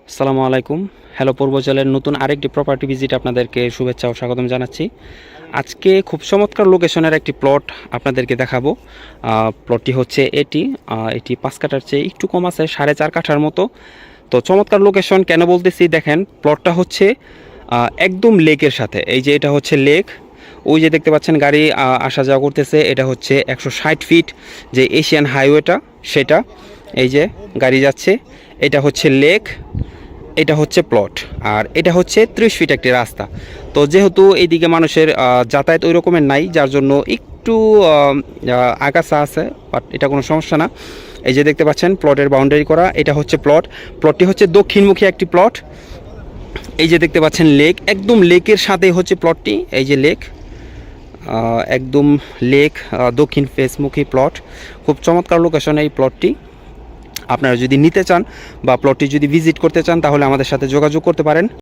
আসসালামু আলাইকুম। হ্যালো পূর্বজলের নতুন আরেকটি প্রপার্টি ভিজিট আপনাদেরকে শুভেচ্ছা ও স্বাগতম জানাচ্ছি। আজকে খুব চমৎকার লোকেশনের একটি প্লট আপনাদেরকে দেখাবো। প্লটটি হচ্ছে এটি 5 কাঠার চেয়ে একটু কম আছে, 4.5 কাঠার মতো। তো চমৎকার লোকেশন কেন বলতেছি, দেখেন প্লটটা হচ্ছে একদম লেকের সাথে। এই যে এটা হচ্ছে লেক, ওই যে দেখতে পাচ্ছেন গাড়ি আসা যাওয়া করতেছে, এটা হচ্ছে 160 ফিট যে এশিয়ান হাইওয়েটা সেটা। এই যে গাড়ি যাচ্ছে, এটা হচ্ছে লেক, এটা হচ্ছে প্লট, আর এটা হচ্ছে 30 ফিট একটি রাস্তা। তো যেহেতু এইদিকে মানুষের যাতায়াত ওই রকমের নাই, যার জন্য একটু আগাছা আছে, বাট এটা কোনো সমস্যা না। এই যে দেখতে পাচ্ছেন প্লটের বাউন্ডারি করা, এটা হচ্ছে প্লটটি হচ্ছে দক্ষিণমুখী একটি প্লট। এই যে দেখতে পাচ্ছেন লেক, একদম লেকের সাথে হচ্ছে প্লটটি। এই যে লেক, একদম লেক, দক্ষিণ ফেসমুখী প্লট। খুব চমৎকার লোকেশন এই প্লটটি। আপনারা যদি নিতে চান বা প্লটটি যদি ভিজিট করতে চান তাহলে আমাদের সাথে যোগাযোগ করতে পারেন।